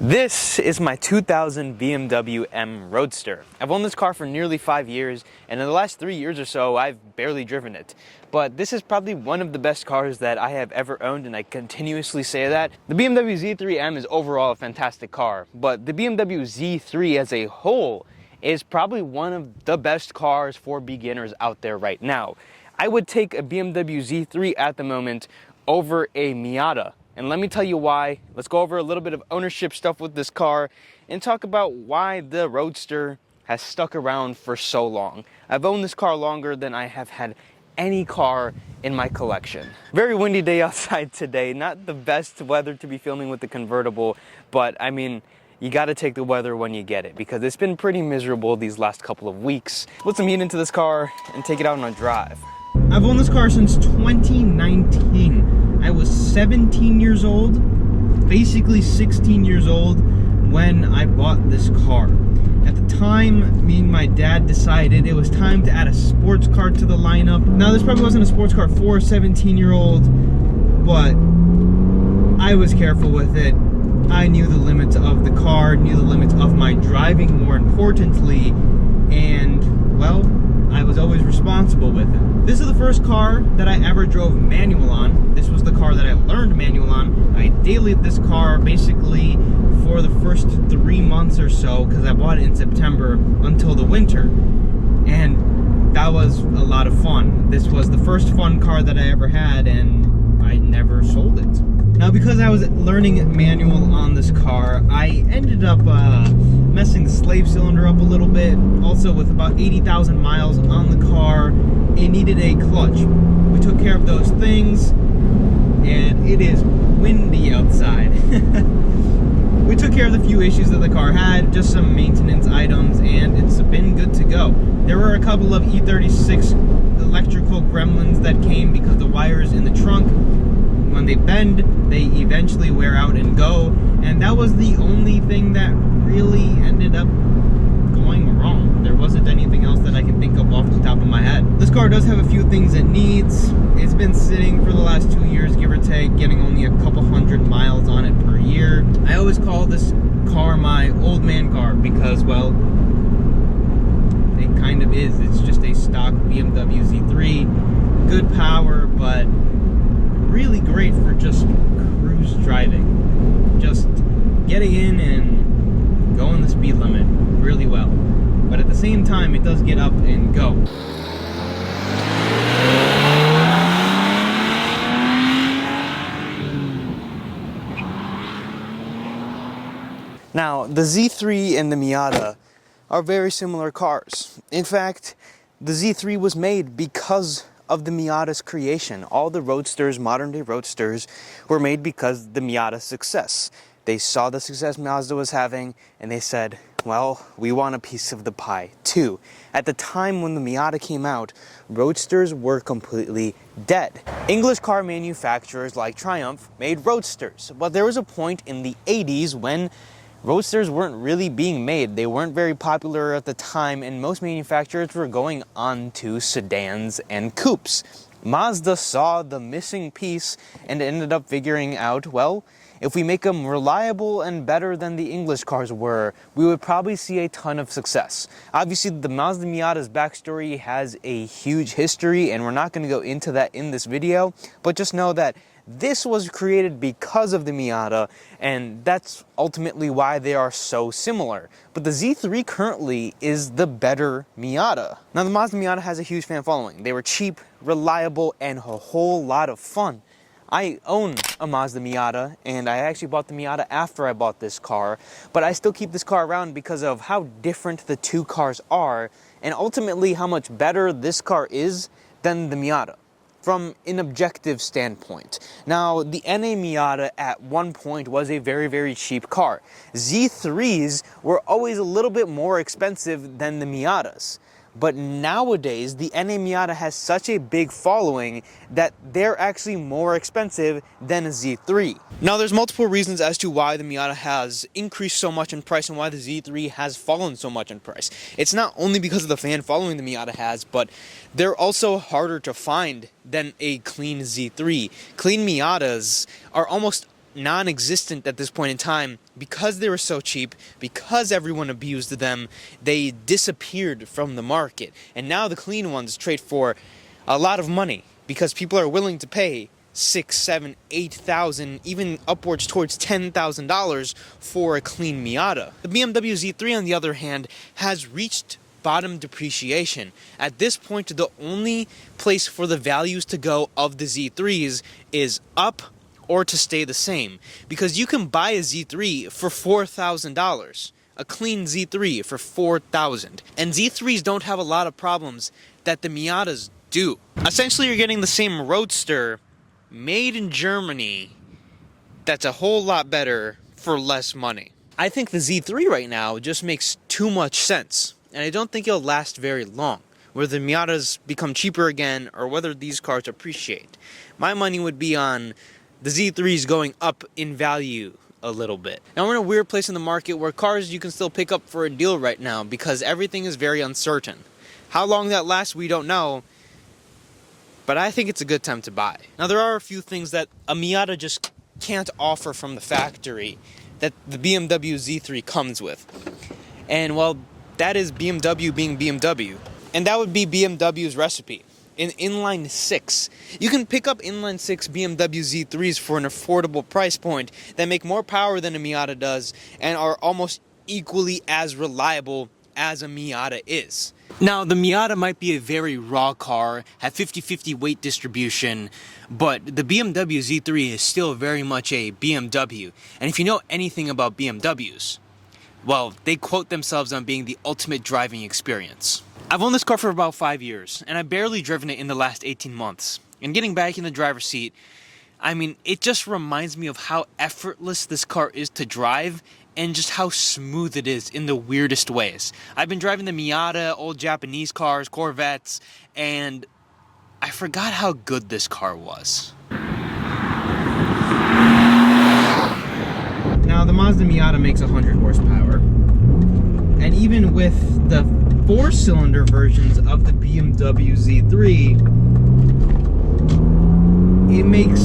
This is my 2000 BMW M Roadster. I've owned this car for nearly 5 years, and in the last 3 years or so, I've barely driven it. But this is probably one of the best cars that I have ever owned, and I continuously say that. The BMW Z3M is overall a fantastic car, but the BMW Z3 as a whole is probably one of the best cars for beginners out there right now. I would take a BMW Z3 at the moment over a Miata. And let me tell you why. Let's go over a little bit of ownership stuff with this car and talk about why the Roadster has stuck around for so long. I've owned this car longer than I have had any car in my collection. Very windy day outside today. Not the best weather to be filming with the convertible, but I mean, you gotta take the weather when you get it because it's been pretty miserable these last couple of weeks. Let's get into this car and take it out on a drive. I've owned this car since 2019. I was 17 years old, basically 16 years old when I bought this car. At the time, me and my dad decided it was time to add a sports car to the lineup. Now, this probably wasn't a sports car for a 17-year-old, but I was careful with it. I knew the limits of the car, knew the limits of my driving more importantly, and, well, I was always responsible with it. This is the first car that I ever drove manual on. This was the car that I learned manual on. I dailied this car basically for the first 3 months or so because I bought it in September until the winter. And that was a lot of fun. This was the first fun car that I ever had, and I never sold it. Now, because I was learning manual on this car, I ended up messing the slave cylinder up a little bit. Also, with about 80,000 miles on the car, it needed a clutch. We took care of those things, and it is windy outside. We took care of the few issues that the car had, just some maintenance items, and it's been good to go. There were a couple of E36 electrical gremlins that came because the wires in the trunk, when they bend, they eventually wear out and go, and that was the only thing that really ended up going wrong. There wasn't anything else that I can think of off the top of my head. This car does have a few things it needs. It's been sitting for the last 2 years, give or take, getting only a couple hundred miles on it per year. I always call this car my old man car because, well, it kind of is. It's just a stock BMW Z3. Good power, but really great for just cruise driving. Just getting in and going the speed limit really well. But at the same time, it does get up and go. Now, the Z3 and the Miata are very similar cars. In fact, the Z3 was made because of the Miata's creation. All the Roadsters, modern day Roadsters, were made because of the Miata's success. They saw the success Mazda was having, and they said, well, we want a piece of the pie too. At the time when the Miata came out, Roadsters were completely dead. English car manufacturers like Triumph made Roadsters, but there was a point in the 80s when Roadsters weren't really being made. They weren't very popular at the time, and most manufacturers were going on to sedans and coupes. Mazda saw the missing piece and ended up figuring out, well, if we make them reliable and better than the English cars were, we would probably see a ton of success. Obviously, the Mazda Miata's backstory has a huge history, and we're not going to go into that in this video, but just know that this was created because of the Miata, and that's ultimately why they are so similar. But the Z3 currently is the better Miata. Now, the Mazda Miata has a huge fan following. They were cheap, reliable, and a whole lot of fun. I own a Mazda Miata, and I actually bought the Miata after I bought this car, but I still keep this car around because of how different the two cars are, and ultimately how much better this car is than the Miata from an objective standpoint. Now, the NA Miata at one point was a very, very cheap car. Z3s were always a little bit more expensive than the Miatas. But nowadays, the NA Miata has such a big following that they're actually more expensive than a Z3. Now, there's multiple reasons as to why the Miata has increased so much in price and why the Z3 has fallen so much in price. It's not only because of the fan following the Miata has, but they're also harder to find than a clean Z3. Clean Miatas are almost non-existent at this point in time because they were so cheap, because everyone abused them. They disappeared from the market, and now the clean ones trade for a lot of money because people are willing to pay $6,000, $7,000, $8,000, even upwards towards $10,000 for a clean Miata. The BMW Z3, on the other hand, has reached bottom depreciation. At this point, the only place for the values to go of the Z3s is up or to stay the same, because you can buy a Z3 for $4,000, a clean Z3 for $4,000, and Z3s don't have a lot of problems that the Miatas do. Essentially, you're getting the same roadster made in Germany that's a whole lot better for less money. I think the Z3 right now just makes too much sense, and I don't think it'll last very long, whether the Miatas become cheaper again or whether these cars appreciate. My money would be on the Z3s going up in value a little bit. Now we're in a weird place in the market where cars you can still pick up for a deal right now because everything is very uncertain. How long that lasts, we don't know, but I think it's a good time to buy. Now there are a few things that a Miata just can't offer from the factory that the BMW Z3 comes with. And well, that is BMW being BMW. And that would be BMW's recipe. In inline 6. You can pick up inline 6 BMW Z3s for an affordable price point that make more power than a Miata does and are almost equally as reliable as a Miata is. Now, the Miata might be a very raw car, have 50-50 weight distribution, but the BMW Z3 is still very much a BMW. And if you know anything about BMWs, well, they quote themselves on being the ultimate driving experience. I've owned this car for about 5 years, and I've barely driven it in the last 18 months. And getting back in the driver's seat, I mean, it just reminds me of how effortless this car is to drive and just how smooth it is in the weirdest ways. I've been driving the Miata, old Japanese cars, Corvettes, and I forgot how good this car was. Now, the Mazda Miata makes 100 horsepower, and even with the 4-cylinder versions of the BMW Z3, it makes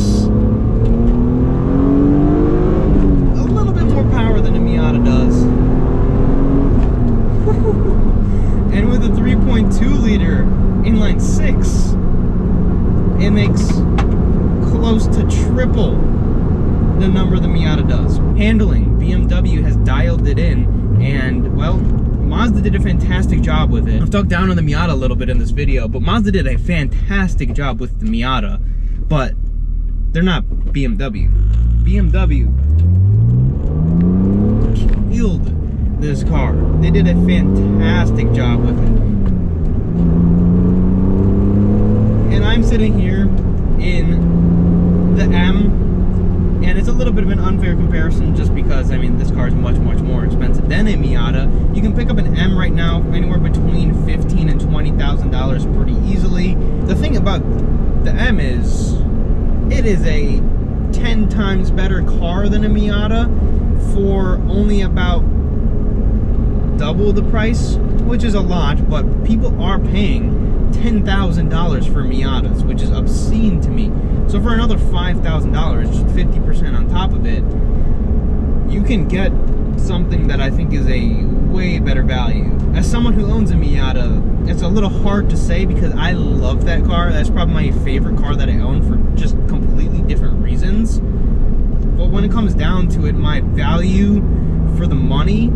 a little bit more power than a Miata does. And with a 3.2 liter inline 6, it makes close to triple the number the Miata does. Handling, BMW has dialed it in, and well, Mazda did a fantastic job with it. I've talked down on the Miata a little bit in this video, but Mazda did a fantastic job with the Miata, but they're not BMW. BMW killed this car. They did a fantastic job with it. And I'm sitting here in the M, and it's a little bit of an unfair comparison just because, I mean, this car is much, much more expensive than a Miata. You can pick up an M right now anywhere between $15,000 and $20,000 pretty easily. The thing about the M is, it is a 10 times better car than a Miata for only about double the price, which is a lot, but people are paying $10,000 for Miatas, which is obscene to me. So for another $5,000, just 50% on top of it, you can get something that I think is a way better value. As someone who owns a Miata, it's a little hard to say because I love that car. That's probably my favorite car that I own for just completely different reasons. But when it comes down to it, my value for the money,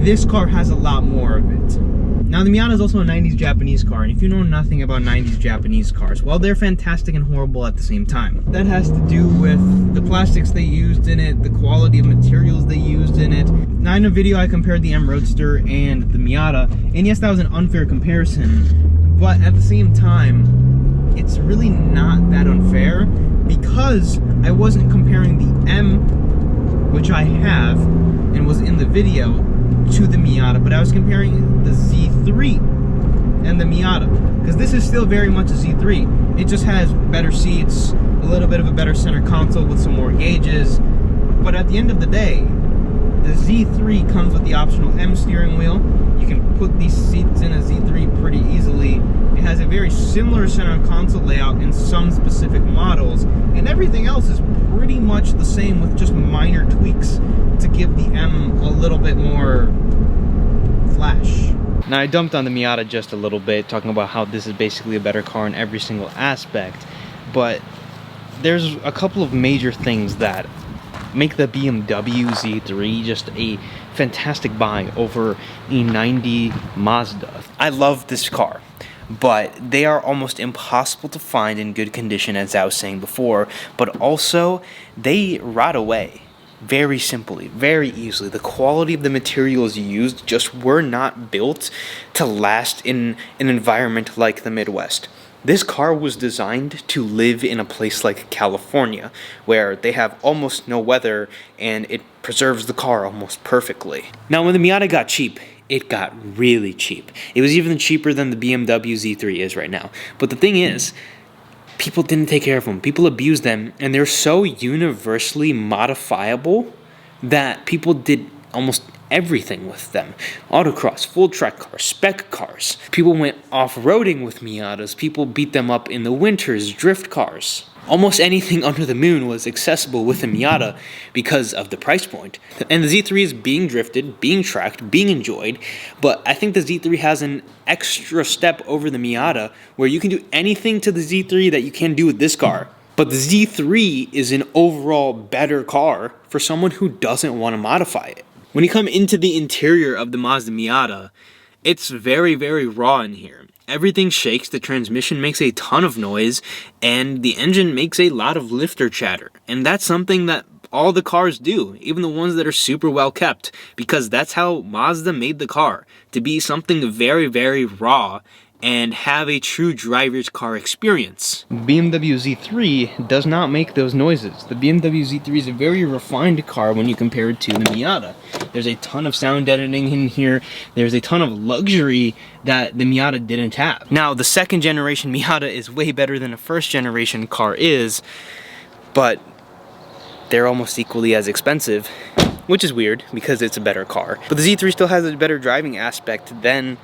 this car has a lot more of it. Now, the Miata is also a 90s Japanese car, and if you know nothing about 90s Japanese cars, well, they're fantastic and horrible at the same time. That has to do with the plastics they used in it, the quality of materials they used in it. Now, in a video, I compared the M Roadster and the Miata, and yes, that was an unfair comparison, but at the same time, it's really not that unfair because I wasn't comparing the M, which I have, and was in the video, to the Miata, but I was comparing the Z3 and the Miata, because this is still very much a Z3. It just has better seats, a little bit of a better center console with some more gauges, but at the end of the day, the Z3 comes with the optional M steering wheel. You can put these seats in a Z3 pretty easily. It has a very similar center console layout in some specific models, and everything else is pretty much the same with just minor tweaks to give the M a little bit more flash. Now, I dumped on the Miata just a little bit, talking about how this is basically a better car in every single aspect, but there's a couple of major things that make the BMW Z3 just a fantastic buy over a 90 Mazda. I love this car, but they are almost impossible to find in good condition, as I was saying before, but also they rot away very simply, very easily. The quality of the materials used just were not built to last in an environment like the Midwest. This car was designed to live in a place like California, where they have almost no weather and it preserves the car almost perfectly. Now, when the Miata got cheap, it got really cheap. It was even cheaper than the BMW Z3 is right now. But the thing is, people didn't take care of them. People abused them, and they're so universally modifiable that people did almost everything with them. Autocross, full track cars, spec cars. People went off-roading with Miatas. People beat them up in the winters, drift cars. Almost anything under the moon was accessible with a Miata because of the price point. And the Z3 is being drifted, being tracked, being enjoyed, but I think the Z3 has an extra step over the Miata where you can do anything to the Z3 that you can do with this car. But the Z3 is an overall better car for someone who doesn't want to modify it. When you come into the interior of the Mazda Miata, it's very, very raw in here. Everything shakes, the transmission makes a ton of noise, and the engine makes a lot of lifter chatter. And that's something that all the cars do, even the ones that are super well kept, because that's how Mazda made the car, to be something very, very raw and have a true driver's car experience. BMW Z3 does not make those noises. The BMW Z3 is a very refined car when you compare it to the Miata. There's a ton of sound editing in here. There's a ton of luxury that the Miata didn't have. Now, the second generation Miata is way better than a first generation car is, but they're almost equally as expensive, which is weird because it's a better car. But the Z3 still has a better driving aspect than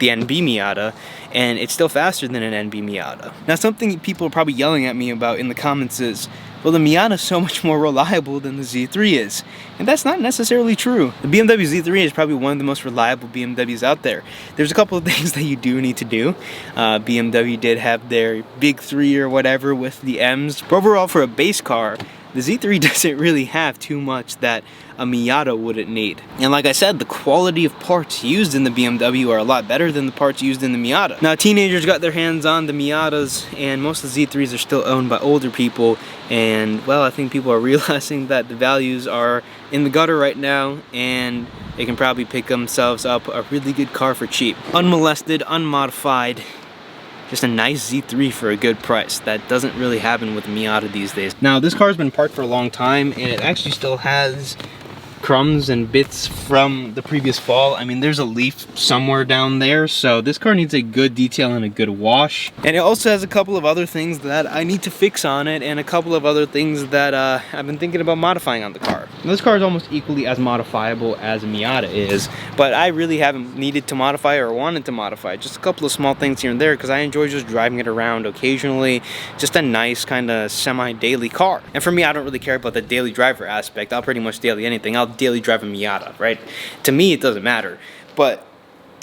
the NB Miata, and it's still faster than an NB Miata. Now, something people are probably yelling at me about in the comments is, well, the Miata is so much more reliable than the Z3 is. And that's not necessarily true. The BMW Z3 is probably one of the most reliable BMWs out there. There's a couple of things that you do need to do. BMW did have their big three or whatever with the M's. But overall, for a base car, the Z3 doesn't really have too much that a Miata wouldn't need. And like I said, the quality of parts used in the BMW are a lot better than the parts used in the Miata. Now, teenagers got their hands on the Miatas, and most of the Z3s are still owned by older people. And, well, I think people are realizing that the values are in the gutter right now, and they can probably pick themselves up a really good car for cheap. Unmolested, unmodified. Just a nice Z3 for a good price. That doesn't really happen with Miata these days. Now, this car's been parked for a long time, and it actually still has crumbs and bits from the previous fall. I mean, there's a leaf somewhere down there, so this car needs a good detail and a good wash. And it also has a couple of other things that I need to fix on it, and a couple of other things that I've been thinking about modifying on the car. Now, this car is almost equally as modifiable as a Miata is, but I really haven't needed to modify or wanted to modify. Just a couple of small things here and there, because I enjoy just driving it around occasionally. Just a nice kind of semi-daily car. And for me, I don't really care about the daily driver aspect. I'll pretty much daily anything. I'll daily drive a Miata, right? To me, it doesn't matter. But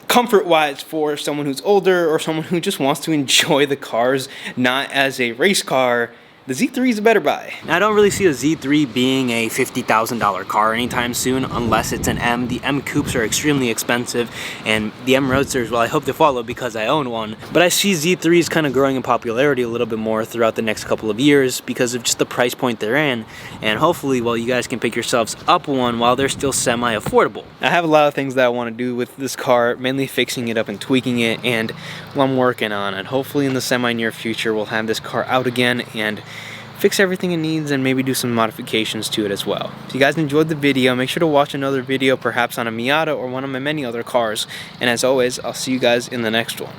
comfort-wise, for someone who's older or someone who just wants to enjoy the cars, not as a race car, the Z3 is a better buy. Now, I don't really see a Z3 being a $50,000 car anytime soon unless it's an M. The M Coupes are extremely expensive, and the M Roadsters, well, I hope to follow because I own one. But I see Z3s kind of growing in popularity a little bit more throughout the next couple of years because of just the price point they're in, and hopefully, well, you guys can pick yourselves up one while they're still semi-affordable. I have a lot of things that I want to do with this car, mainly fixing it up and tweaking it, and well, I'm working on it. Hopefully in the semi-near future, we'll have this car out again and fix everything it needs and maybe do some modifications to it as well. If you guys enjoyed the video, make sure to watch another video, perhaps on a Miata or one of my many other cars. And as always, I'll see you guys in the next one.